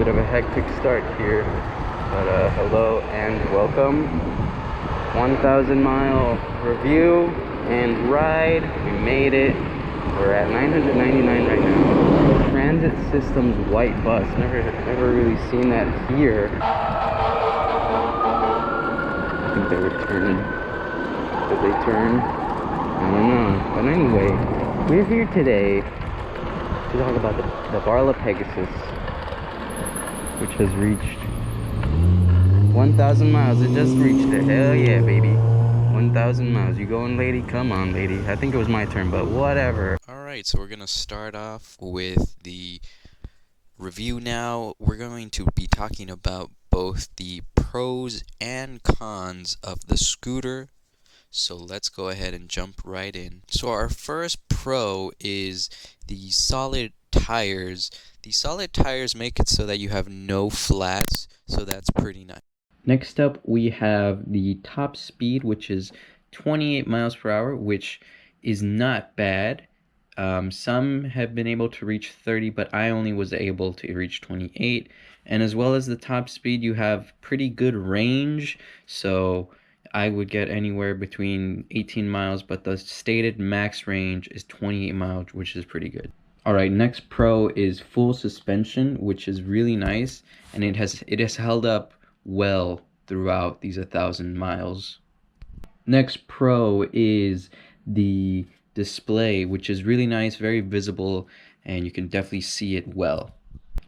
bit of a hectic start here, but hello and welcome. 1,000-mile review and ride. We made it. We're at 999 right now. Transit Systems white bus. Never really seen that here. I think they were turning. Did they turn? I don't know. But anyway, we're here today to talk about the Varla Pegasus, which has reached 1,000 miles. It just reached it. Hell yeah, baby. 1,000 miles. You going, lady? Come on, lady. I think it was my turn, but whatever. Alright, so we're going to start off with the review now. We're going to be talking about both the pros and cons of the scooter. So let's go ahead and jump right in. So our first pro is the solid tires. The solid tires make it so that you have no flats, so that's pretty nice. Next up, we have the top speed, which is 28 miles per hour, which is not bad. Some have been able to reach 30, but I only was able to reach 28. And as well as the top speed, you have pretty good range. So I would get anywhere between 18 miles, but the stated max range is 28 miles, which is pretty good. All right, next pro is full suspension, which is really nice, and it has held up well throughout these 1,000 miles. Next pro is the display, which is really nice, very visible, and you can definitely see it well.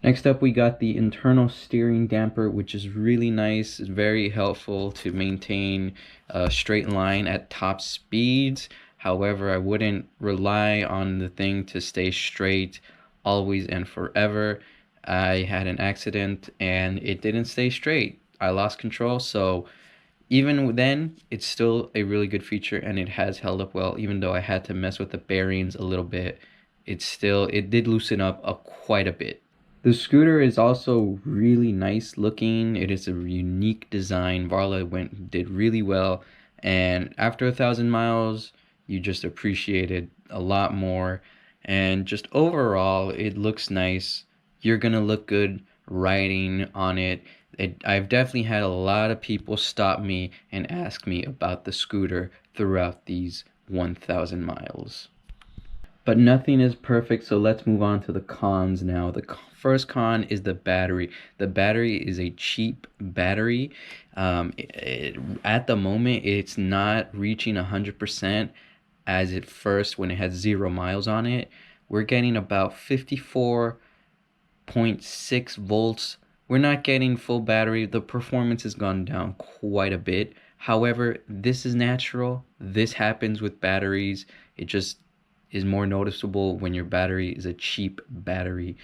Next up, we got the internal steering damper, which is really nice. It's very helpful to maintain a straight line at top speeds. However, I wouldn't rely on the thing to stay straight always and forever. I had an accident and it didn't stay straight. I lost control, so even then, it's still a really good feature and it has held up well. Even though I had to mess with the bearings a little bit, it did loosen up quite a bit. The scooter is also really nice looking. It is a unique design. Varla did really well, and after 1,000 miles, you just appreciate it a lot more. And just overall, it looks nice. You're gonna look good riding on it. I've definitely had a lot of people stop me and ask me about the scooter throughout these 1,000 miles. But nothing is perfect, so let's move on to the cons now. The first con is the battery. The battery is a cheap battery. At the moment, it's not reaching 100% as it first when it had 0 miles on it. We're getting about 54.6 volts. We're not getting full battery. The performance has gone down quite a bit. However, this is natural. This happens with batteries. It just is more noticeable when your battery is a cheap battery.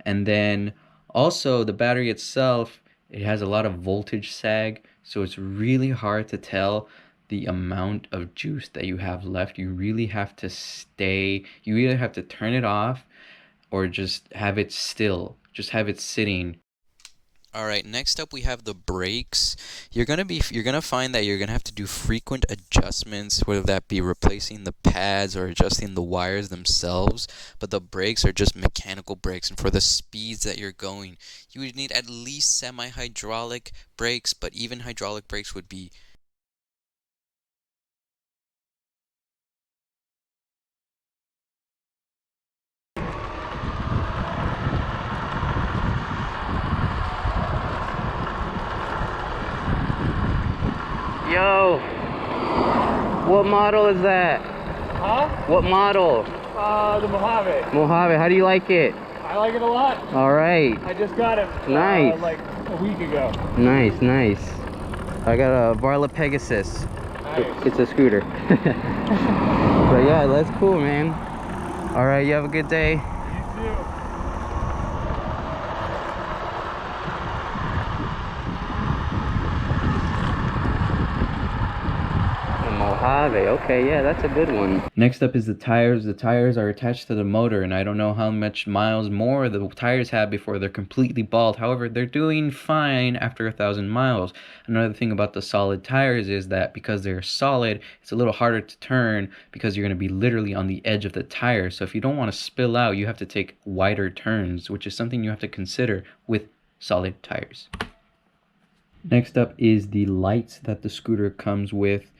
And then also the battery itself, it has a lot of voltage sag, so it's really hard to tell the amount of juice that you have left. You either have to turn it off or just have it still, just have it sitting. Alright, next up we have the brakes. You're gonna find that you're gonna have to do frequent adjustments, whether that be replacing the pads or adjusting the wires themselves. But the brakes are just mechanical brakes, and for the speeds that you're going, you would need at least semi-hydraulic brakes, but even hydraulic brakes would be Yo, what model is that? Huh? What model? The Mojave. Mojave, how do you like it? I like it a lot. All right. I just got it Nice. like a week ago. Nice. I got a Varla Pegasus. Nice. It's a scooter. But yeah, that's cool, man. All right, you have a good day. You too. Mojave, okay, yeah, that's a good one. Next up is the tires. The tires are attached to the motor, and I don't know how much miles more the tires have before they're completely bald. However, they're doing fine after 1,000 miles. Another thing about the solid tires is that because they're solid, it's a little harder to turn because you're going to be literally on the edge of the tire. So if you don't want to spill out, you have to take wider turns, which is something you have to consider with solid tires. Next up is the lights that the scooter comes with.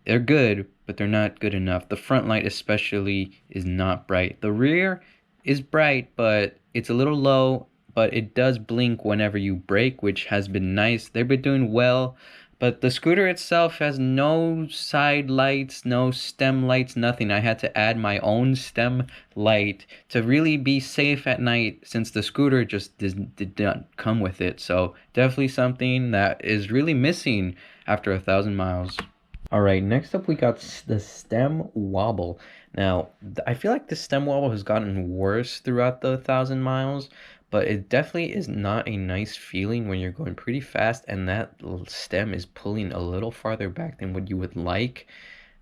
They're good, but they're not good enough. The front light especially is not bright. The rear is bright, but it's a little low, but it does blink whenever you brake, which has been nice. They've been doing well, but the scooter itself has no side lights, no stem lights, nothing. I had to add my own stem light to really be safe at night, since the scooter just did not come with it. So definitely something that is really missing after 1,000 miles. All right, next up we got the stem wobble. Now, I feel like the stem wobble has gotten worse throughout the 1,000 miles, but it definitely is not a nice feeling when you're going pretty fast and that stem is pulling a little farther back than what you would like.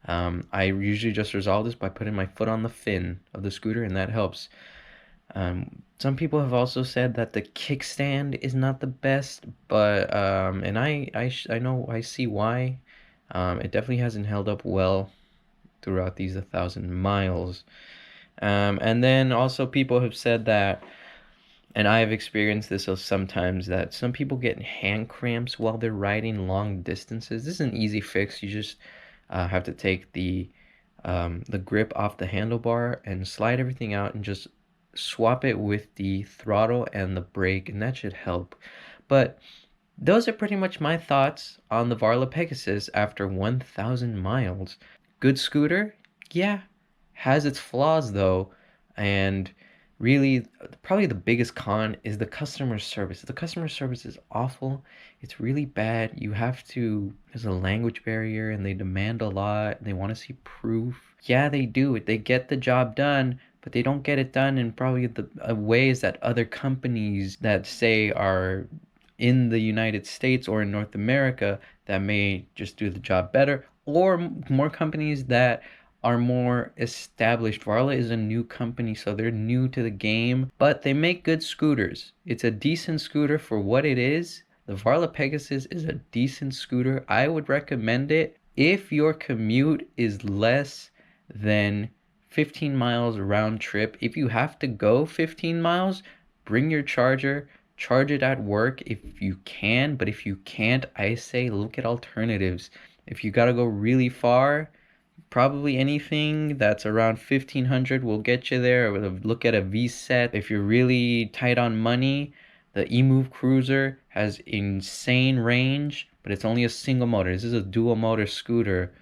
I usually just resolve this by putting my foot on the fin of the scooter, and that helps. Some people have also said that the kickstand is not the best, but and I know I see why. It definitely hasn't held up well throughout these 1,000 miles. And then also people have said that, and I have experienced this sometimes, that some people get hand cramps while they're riding long distances. This is an easy fix. You just have to take the grip off the handlebar and slide everything out and just swap it with the throttle and the brake, and that should help. But those are pretty much my thoughts on the Varla Pegasus after 1,000 miles. Good scooter? Yeah. Has its flaws though, and really probably the biggest con is the customer service. The customer service is awful. It's really bad. There's a language barrier and they demand a lot. They want to see proof. Yeah, they do it. They get the job done, but they don't get it done in probably the ways that other companies that say are in the United States or in North America that may just do the job better, or more companies that are more established. Varla is a new company, so they're new to the game, but they make good scooters. It's a decent scooter for what it is. The Varla Pegasus is a decent scooter. I would recommend it if your commute is less than 15 miles round trip. If you have to go 15 miles, bring your charger. Charge it at work if you can, but if you can't, I say look at alternatives. If you gotta go really far, probably anything that's around 1,500 will get you there. Look at a V-Set. If you're really tight on money, the eMove Cruiser has insane range, but it's only a single motor. This is a dual motor scooter.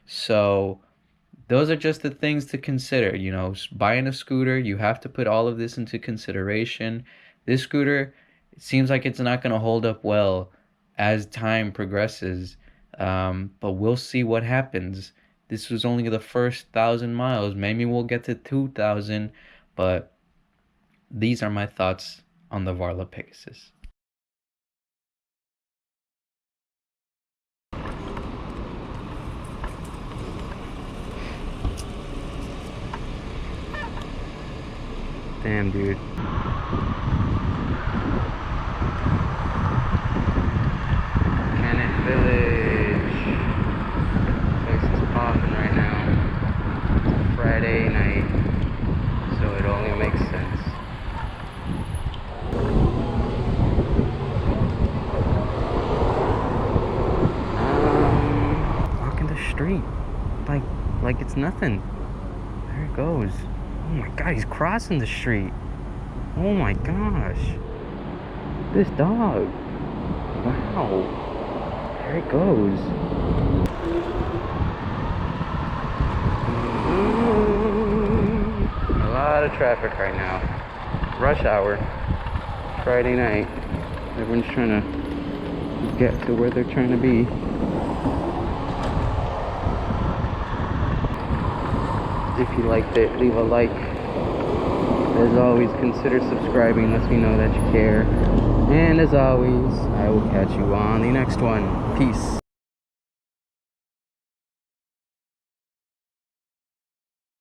So those are just the things to consider. Buying a scooter, you have to put all of this into consideration. This scooter, it seems like it's not going to hold up well as time progresses, but we'll see what happens. This was only the first 1,000 miles. Maybe we'll get to 2,000, but these are my thoughts on the Varla Pegasus. Damn, dude. Village. Place is popping right now. It's a Friday night, so it only makes sense. Walking the street like it's nothing. There it goes. Oh my god, he's crossing the street. Oh my gosh. This dog. Wow. There it goes. A lot of traffic right now. Rush hour. Friday night. Everyone's trying to get to where they're trying to be. If you liked it, leave a like. As always, consider subscribing. Lets me know that you care. And as always, I will catch you on the next one. Peace.